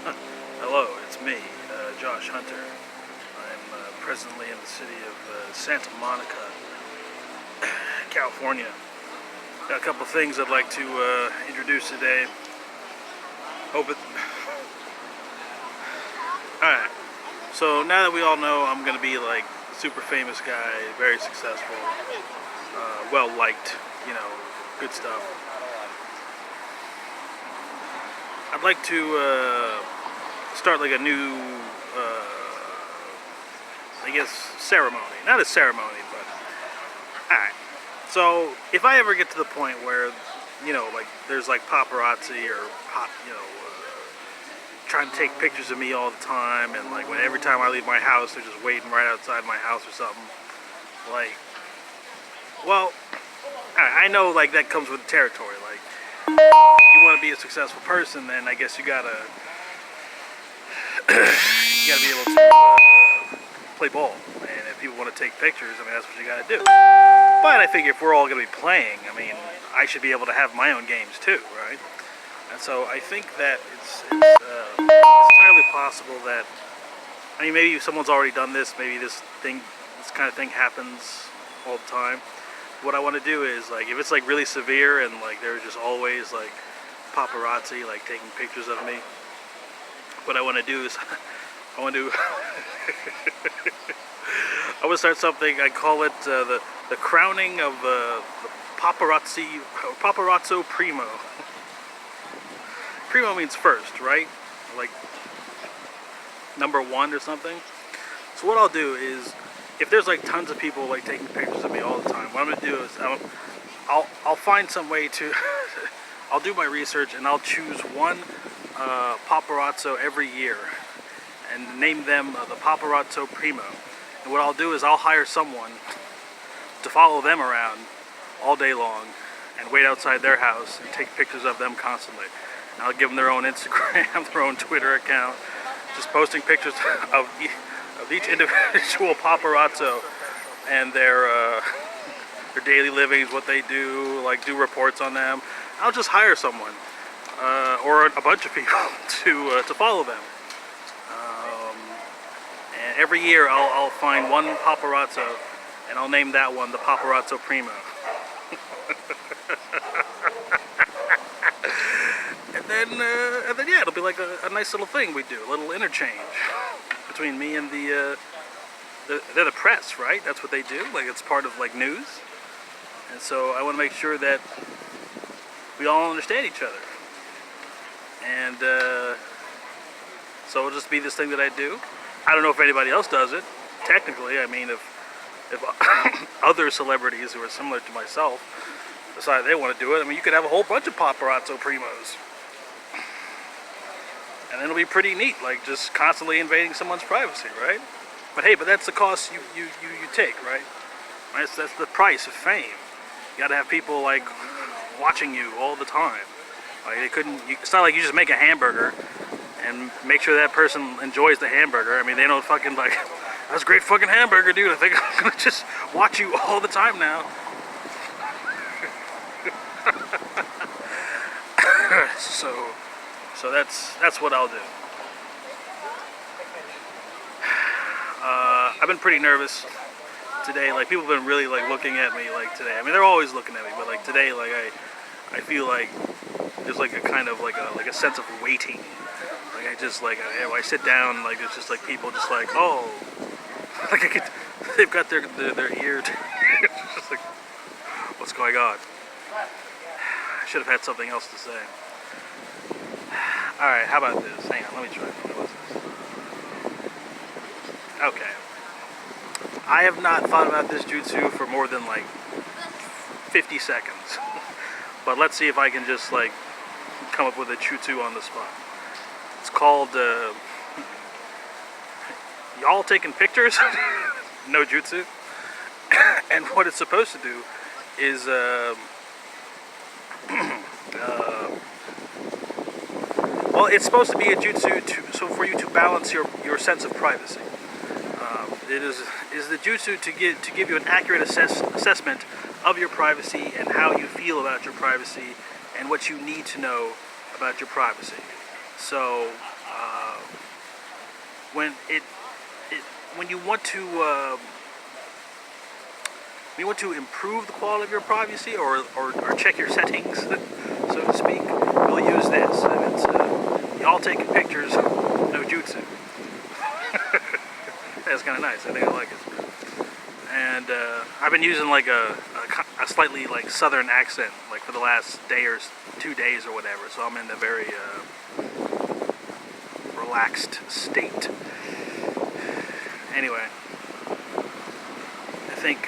Hello, it's me, Josh Hunter. I'm presently in the city of Santa Monica, California. Got a couple things I'd like to introduce today. Hope it. Alright, so now that we all know I'm gonna be like a super famous guy, very successful, well liked, good stuff. I'd like to start like a new, I guess, ceremony. Not a ceremony, but alright. So if I ever get to the point where, like there's like paparazzi or trying to take pictures of me all the time, and like when every time I leave my house, they're just waiting right outside my house or something. Like, well, I know like that comes with the territory. Like, you want to be a successful person, then I guess you gotta be able to play ball. And if people want to take pictures, I mean that's what you gotta do. But I think if we're all gonna be playing, I mean I should be able to have my own games too, right? And so I think that it's entirely possible that, I mean, maybe someone's already done this. Maybe this kind of thing happens all the time. What I want to do is, like, if it's like really severe and like there's just always like paparazzi like taking pictures of me, what I want to do is I want to I want to start something. I call it the crowning of the paparazzo primo. Primo means first, right? Like number one or something. So what I'll do is, if there's like tons of people like taking pictures of me all the time, what I'm gonna do is I'll find some way to I'll do my research and I'll choose one paparazzo every year and name them the paparazzo primo. And what I'll do is I'll hire someone to follow them around all day long and wait outside their house and take pictures of them constantly. And I'll give them their own Instagram, their own Twitter account, just posting pictures of each individual paparazzo and their daily livings, what they do, like do reports on them. I'll just hire someone or a bunch of people to follow them. And every year I'll find one paparazzo and I'll name that one the paparazzo primo. And then yeah, it'll be like a nice little thing we do, a little interchange between me and they're the press, right? That's what they do. Like, it's part of like news, and so I want to make sure that we all understand each other. And so it'll just be this thing that I do. I don't know if anybody else does it. Technically, I mean, if other celebrities who are similar to myself decide they want to do it, I mean, you could have a whole bunch of paparazzo primos. And then it'll be pretty neat, like just constantly invading someone's privacy, right? But hey, that's the cost you take, right? That's the price of fame. You gotta have people like watching you all the time. Like it's not like you just make a hamburger and make sure that person enjoys the hamburger. I mean, they don't fucking like, that's a great fucking hamburger, dude. I think I'm gonna just watch you all the time now. So that's what I'll do. I've been pretty nervous today. Like, people have been really like looking at me like today. I mean, they're always looking at me, but like today, like I feel like there's like a kind of like a sense of waiting. Like I just like when I sit down, like it's just like people just like, oh, like they've got their ear. It's just like, what's going on? I should have had something else to say. Alright, how about this? Hang on, let me try. What's this? Okay. I have not thought about this jutsu for more than like 50 seconds. But let's see if I can just like come up with a jutsu on the spot. It's called y'all taking pictures? No jutsu. And what it's supposed to do is well, it's supposed to be a jutsu so for you to balance your sense of privacy. It is the jutsu to give you an accurate assessment of your privacy and how you feel about your privacy and what you need to know about your privacy. So when when you want to improve the quality of your privacy or check your settings, so to speak, we'll use this. And it's y'all taking pictures, no jutsu. That's kind of nice. I think I like it. And I've been using like a slightly like southern accent like for the last day or 2 days or whatever. So I'm in a very relaxed state. Anyway, I think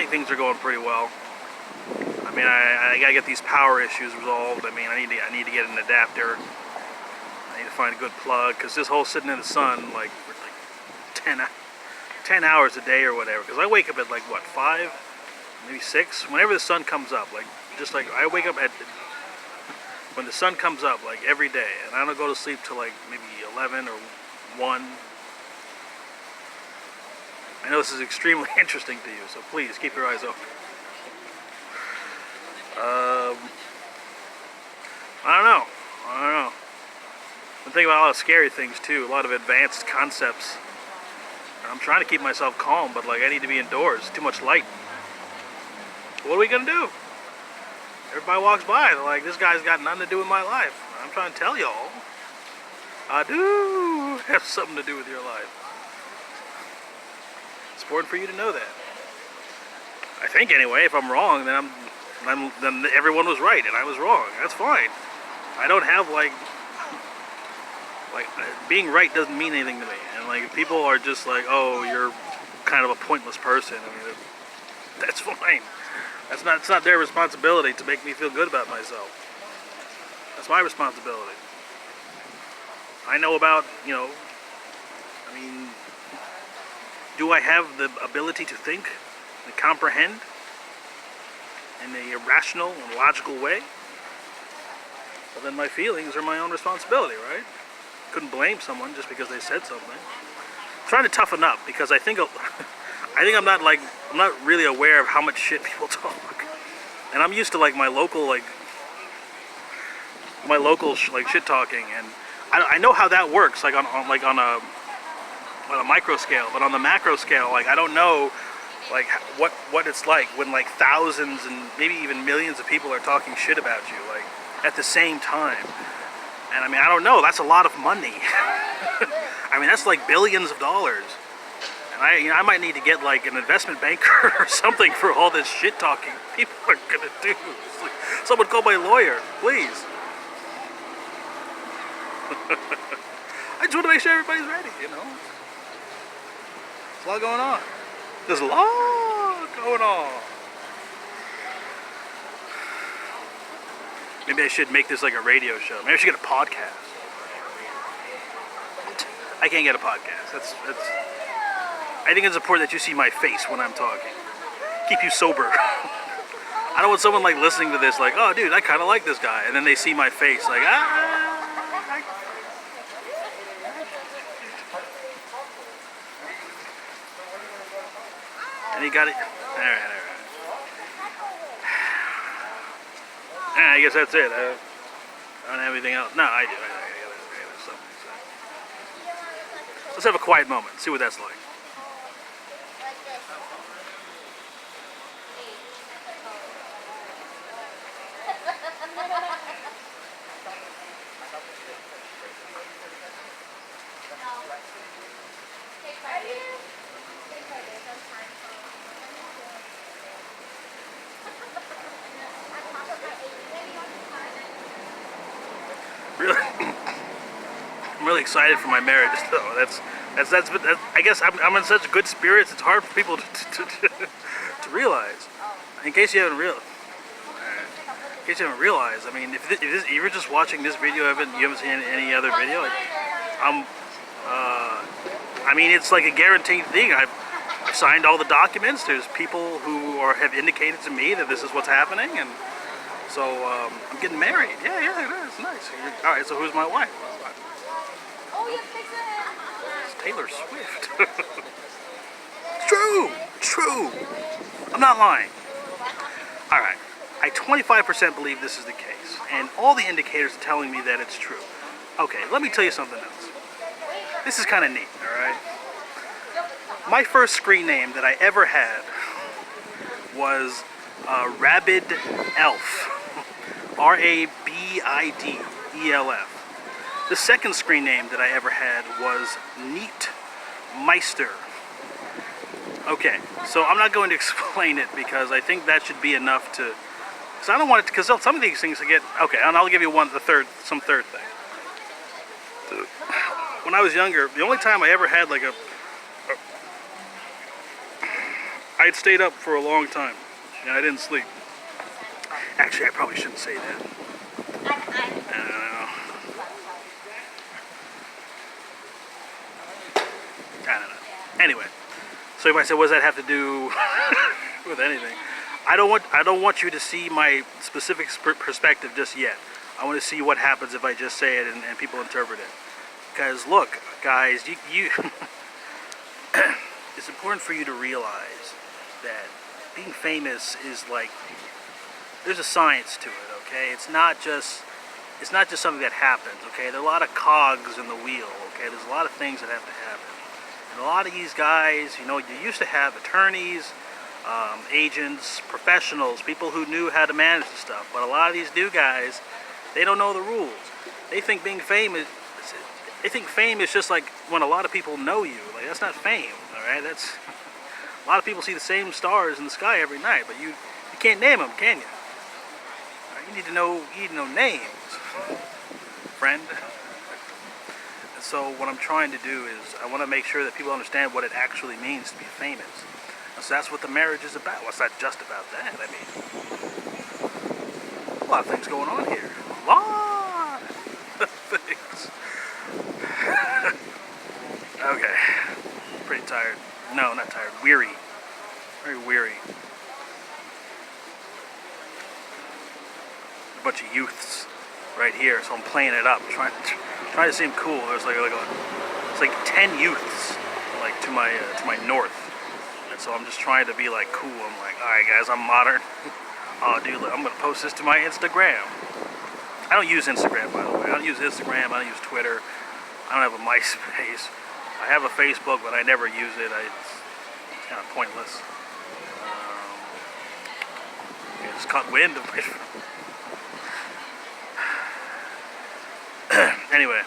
things are going pretty well. I mean, I gotta get these power issues resolved. I mean, I need to get an adapter. I need to find a good plug, because this whole sitting in the sun like for like 10 hours a day or whatever. Because I wake up at like what, 5, maybe 6, whenever the sun comes up. Like just like I wake up at when the sun comes up like every day, and I don't go to sleep till like maybe 11 or 1. I know this is extremely interesting to you, so please keep your eyes open. I don't know. I'm thinking about a lot of scary things too, a lot of advanced concepts. And I'm trying to keep myself calm, but like I need to be indoors. Too much light. What are we gonna do? Everybody walks by, they're like, this guy's got nothing to do with my life. I'm trying to tell y'all, I do have something to do with your life. It's important for you to know that. I think anyway. If I'm wrong, then then everyone was right and I was wrong. That's fine. I don't have like being right doesn't mean anything to me. And like if people are just like, oh, you're kind of a pointless person, I mean, that's fine. It's not their responsibility to make me feel good about myself. That's my responsibility. I know about, I mean, do I have the ability to think and comprehend in a rational and logical way? Well, then my feelings are my own responsibility, right? Couldn't blame someone just because they said something. I'm trying to toughen up, because I think I'm not really aware of how much shit people talk. And I'm used to like my local shit talking, and I know how that works, like on a micro scale, but on the macro scale, like I don't know like what it's like when like thousands and maybe even millions of people are talking shit about you like at the same time. And I mean, I don't know, that's a lot of money. I mean, that's like billions of dollars. And I might need to get like an investment banker or something for all this shit talking people are gonna do. It's like, someone call my lawyer, please. I just want to make sure everybody's ready, There's a lot going on. There's a lot going on. Maybe I should make this like a radio show. Maybe I should get a podcast. I can't get a podcast. That's. I think it's important that you see my face when I'm talking. Keep you sober. I don't want someone like listening to this like, oh dude, I kind of like this guy, and then they see my face like, And he got it. All right. I guess that's it. I don't have anything else. No, I do. I got something. Let's have a quiet moment. See what that's like. Really, I'm really excited for my marriage, though. That's I guess I'm in such good spirits. It's hard for people to realize. In case you haven't realized, I mean, if you're just watching this video, you haven't seen any other video. I mean, it's like a guaranteed thing. I've signed all the documents. There's people who have indicated to me that this is what's happening, and so I'm getting married. Yeah, it's nice. All right, so who's my wife? It's Taylor Swift. It's true. I'm not lying. All right. I 25% believe this is the case, and all the indicators are telling me that it's true. Okay, let me tell you something else. This is kind of neat, alright? My first screen name that I ever had was Rabid Elf. R-A-B-I-D-E-L-F. The second screen name that I ever had was Neat Meister. Okay, so I'm not going to explain it because I think that should be enough to. Because I don't want it. Because some of these things I get. Okay, and I'll give you some third thing. When I was younger, the only time I ever had like I'd stayed up for a long time and I didn't sleep. Actually, I probably shouldn't say that. I don't know. Anyway, so you might say, what does that have to do with anything? I don't want you to see my specific perspective just yet. I want to see what happens if I just say it and people interpret it. Because look, guys, you it's important for you to realize that being famous is like, there's a science to it, okay? It's not just something that happens, okay? There are a lot of cogs in the wheel, okay? There's a lot of things that have to happen. And a lot of these guys, you used to have attorneys, agents, professionals, people who knew how to manage the stuff. But a lot of these new guys, they don't know the rules. They think being famous, they think fame is just like when a lot of people know you. Like, that's not fame, all right? That's a lot of people see the same stars in the sky every night, but you can't name them, can you? You need to know names, friend. And so what I'm trying to do is I want to make sure that people understand what it actually means to be famous. And so that's what the marriage is about. Well, it's not just about that. I mean, a lot of things going on here. A lot of things. Okay. Pretty tired. No, not tired. Weary. Very weary. A bunch of youths right here, so I'm playing it up, trying to seem cool. There's it's like 10 youths like to my north, and so I'm just trying to be like cool. I'm like, all right, guys, I'm modern. Oh, dude, I'm gonna post this to my Instagram. I don't use Instagram, by the way. I don't use Instagram. I don't use Twitter. I don't have a MySpace. I have a Facebook, but I never use it. It's kind of pointless. I just caught wind of my. Anyway,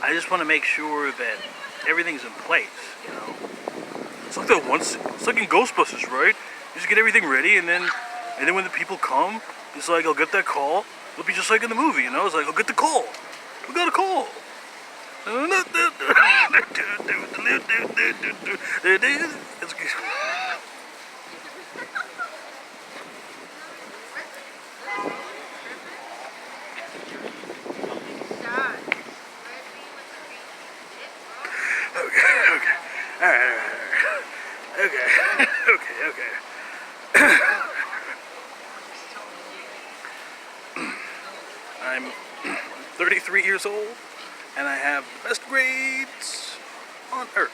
I just want to make sure that everything's in place, It's like that once, it's like in Ghostbusters, right? You just get everything ready, and then when the people come, it's like, I'll get that call. It'll be just like in the movie, It's like, I'll get the call. We got a call. It's good. Okay. I'm 33 years old, and I have the best grades on earth.